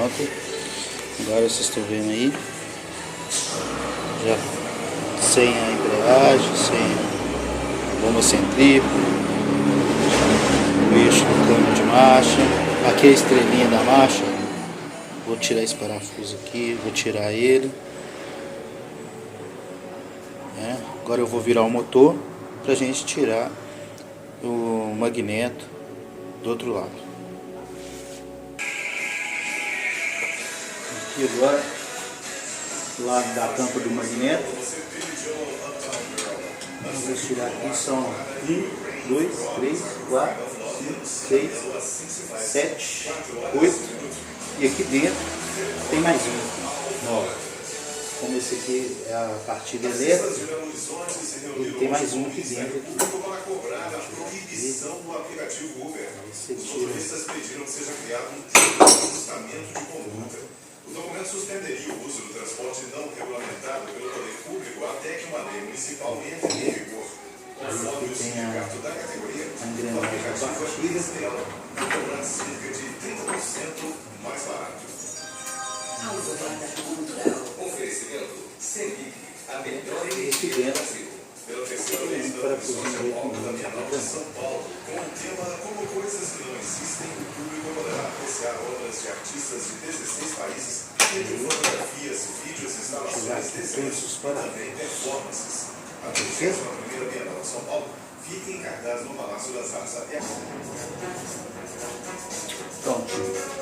pronto. Agora vocês estão vendo aí, já sem a embreagem, sem a bomba centrífuga, o eixo do câmbio de marcha, aqui a estrelinha da marcha. Vou tirar esse parafuso aqui, vou tirar ele. Agora eu vou virar o motor pra gente tirar o magneto do outro lado. Aqui agora, lado da tampa do magneto. Vamos tirar aqui, são 1, 2, 3, 4, 5, 6, 7, 8. E aqui dentro tem mais um, 9. Como esse aqui é a partida elétrica, ele tem mais um aqui dentro. Aqui. Você tira. O documento suspenderia o uso do transporte não regulamentado pelo poder público até que uma lei municipal entre em vigor. Conforme o sindicato da categoria, o aplicativo Estela cobra cerca de 30% mais barato. Oferecimento Semic, a melhor energia do Brasil. Pela terceira vez no São Paulo, com o tema Como Coisas que Não Existem, o público poderá apreciar obras de artistas de 16 países, entre fotografias, vídeos, instalações, desenhos e também performances. A 31ª Bienal de São Paulo fica em cartaz no Palácio das Artes até agora. Pronto,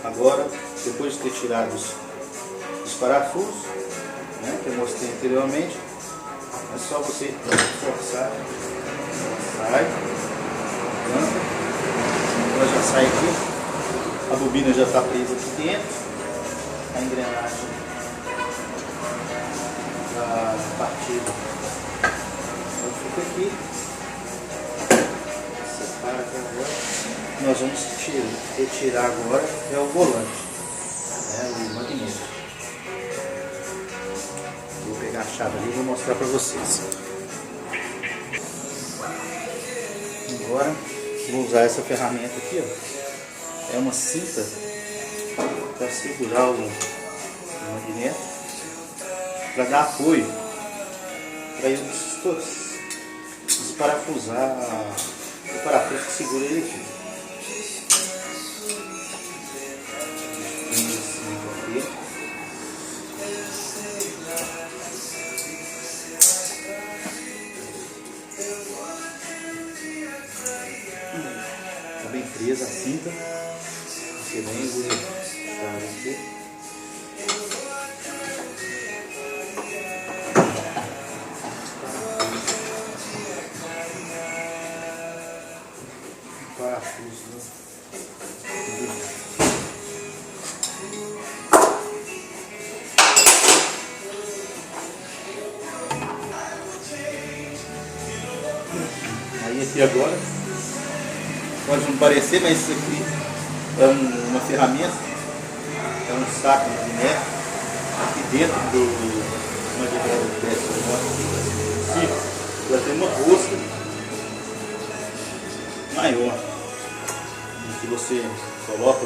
agora, depois de ter tirado os parafusos, né, que eu mostrei anteriormente, é só você forçar, sai, tampa, ela já sai aqui, a bobina já está presa aqui dentro, a engrenagem da partida fica aqui, separa aqui agora. Nós vamos retirar agora o volante, o magneto. Vou pegar a chave ali e vou mostrar para vocês. Agora vou usar essa ferramenta aqui, ó. É uma cinta para segurar o magneto, para dar apoio, para ele desparafusar o parafuso que segura ele aqui. Está bem presa a cinta, você bem usa a chave aqui. Parafuso, aí aqui agora, pode não parecer, mas isso aqui é uma ferramenta, é um saco magnético, aqui dentro do magneto desse vai ter uma rosca maior, em que você coloca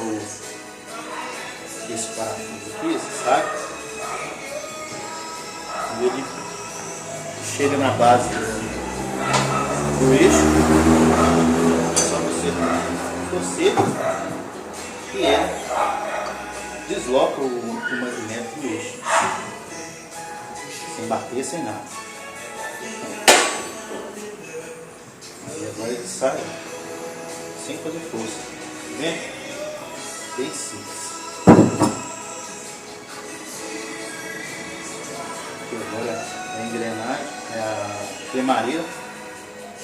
esse parafuso aqui, esse saco, e ele chega na base do eixo, é só você torcer e ele desloca o magneto do eixo, sem bater, sem nada. E agora ele sai sem fazer força, tá vendo? Bem simples. Aqui agora é a engrenagem, é a cremareira,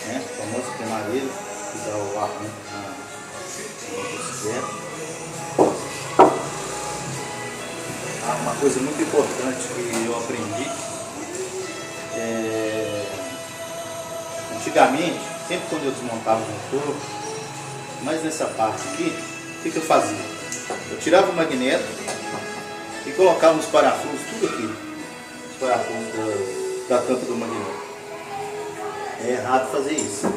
né? A famosa cremareira que dá o ar, né, na bicicleta. Uma coisa muito importante que eu aprendi antigamente, sempre quando eu desmontava o motor, mas nessa parte aqui, o que eu fazia? Eu tirava o magneto e colocava os parafusos, tudo aqui, os parafusos da tampa do magneto. É errado fazer isso.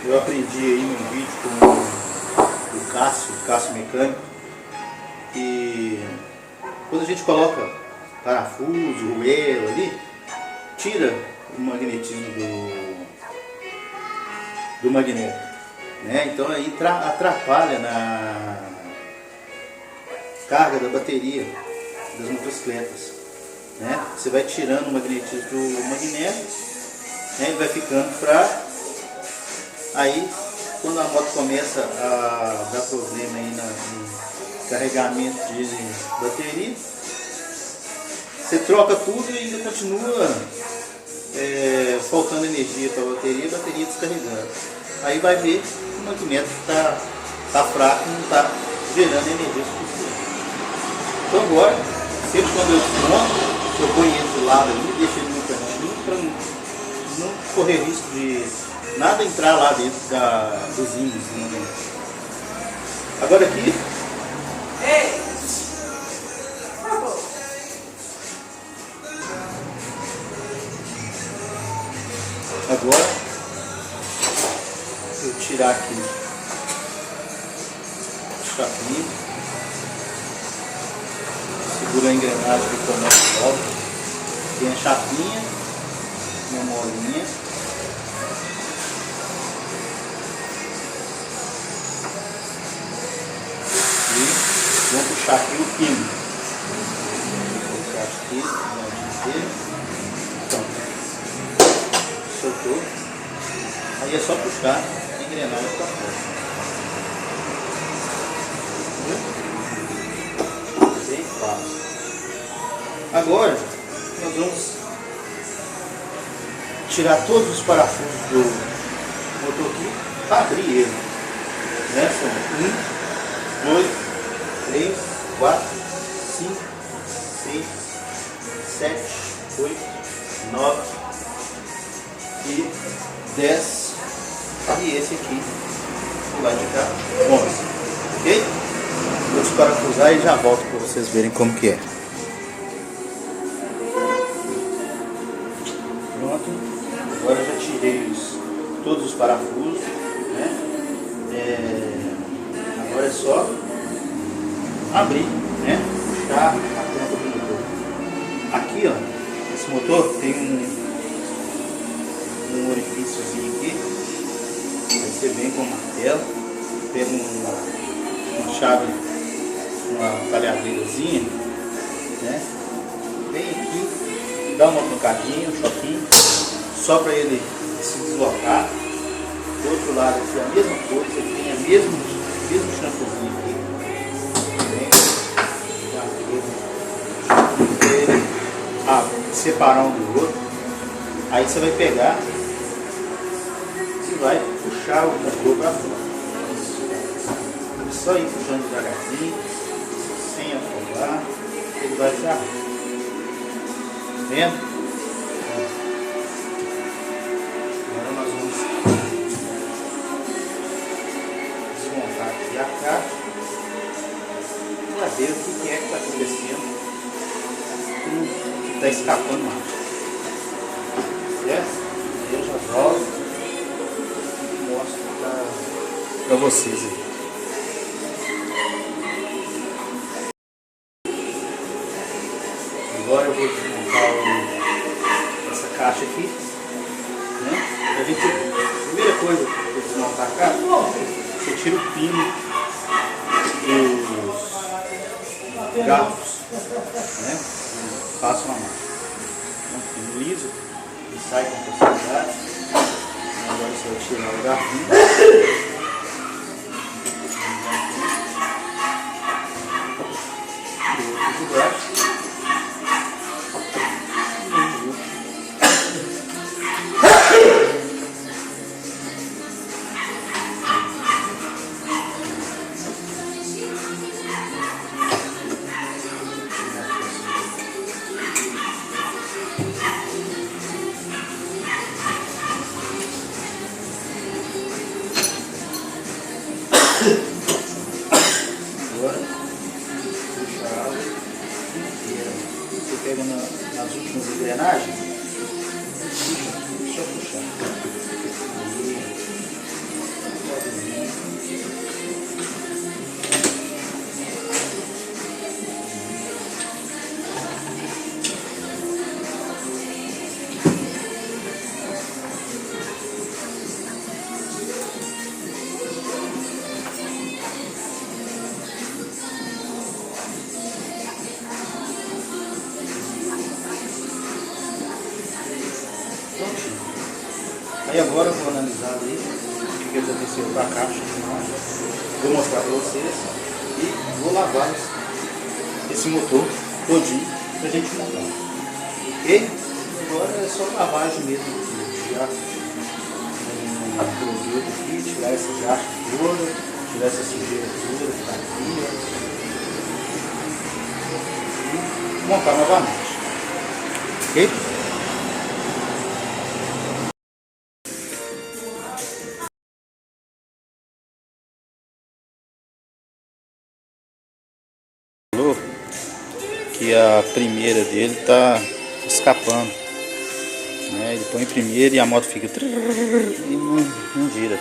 Eu aprendi aí num vídeo com o Cássio Mecânico, E quando a gente coloca parafuso, roelo ali, tira o magnetismo do magneto, né? Então aí atrapalha na carga da bateria das motocicletas, né? Você vai tirando o magnetismo do magneto, né? Ele vai ficando fraco. Aí quando a moto começa a dar problema aí no carregamento de bateria, você troca tudo e ainda continua faltando energia para a bateria descarregando. Aí vai ver que o magneto está fraco e não está gerando energia suficiente. Então agora, sempre quando eu desmonto, eu ponho ele do lado ali, deixo ele no cantinho para não correr risco de nada entrar lá dentro dos ímãs. Né? Agora aqui. Agora eu tirar aqui o chapinho, segura a engrenagem e começa de volta. Tem a chapinha, uma molinha. E vamos puxar aqui o pino. Vou puxar aqui, pronto. Soltou. Aí é só puxar a engrenagem para fora. Bem fácil. Agora nós vamos tirar todos os parafusos do motor aqui para abrir ele. Né? São 1, 2, 3, 4, 5, 6, 7, 8, 9 e 10 e esse aqui do lado de cá 11, ok? Vou desparafusar e já volto para vocês verem como que é. Pronto, agora eu já tirei todos os parafusos, né? Agora é só abrir, né? Puxar a tampa do motor. Aqui, ó, esse motor tem um orifíciozinho aqui. Aí você vem com o martelo, pega uma chave, uma talhadeirazinha, né? Vem aqui, dá uma pancadinha, um choquinho, só para ele se deslocar. Do outro lado aqui a mesma coisa, você tem o mesmo shampoozinho aqui. Separar um do outro, aí você vai pegar e vai puxar o motor para fora. É só ir puxando devagarzinho, sem afogar, ele vai se abrir. Tá vendo? Agora nós vamos desmontar aqui a caixa para ver o que é que está acontecendo. Está escapando mais, certo? Eu já volto e mostro para vocês aí. Agora eu vou desmontar essa caixa aqui, né? A primeira coisa para desmontar a caixa, você tira o pino dos garfos, né? Passa uma máquina. Um pino liso e sai com facilidade. Agora você vai tirar o garfinho. Do outro braço. Aí agora eu vou analisar ali o que aconteceu com a caixa. Vou mostrar para vocês e vou lavar esse motor todinho para a gente montar. Ok? Agora é só lavagem mesmo aqui. Já produto aqui, tirar essa caixa toda, tirar essa sujeira toda que está aqui, e montar novamente. Ok? Que a primeira dele tá escapando, né? Ele põe primeiro e a moto fica e não vira.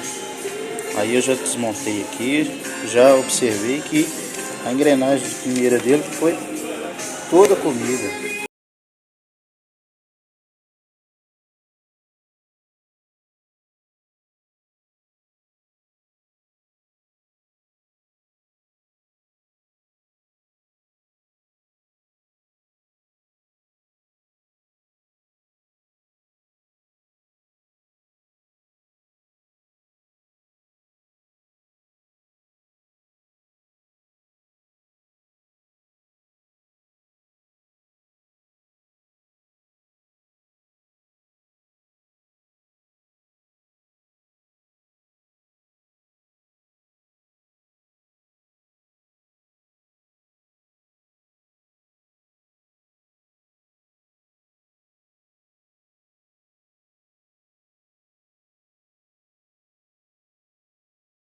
Aí eu já desmontei aqui, já observei que a engrenagem de primeira dele foi toda comida.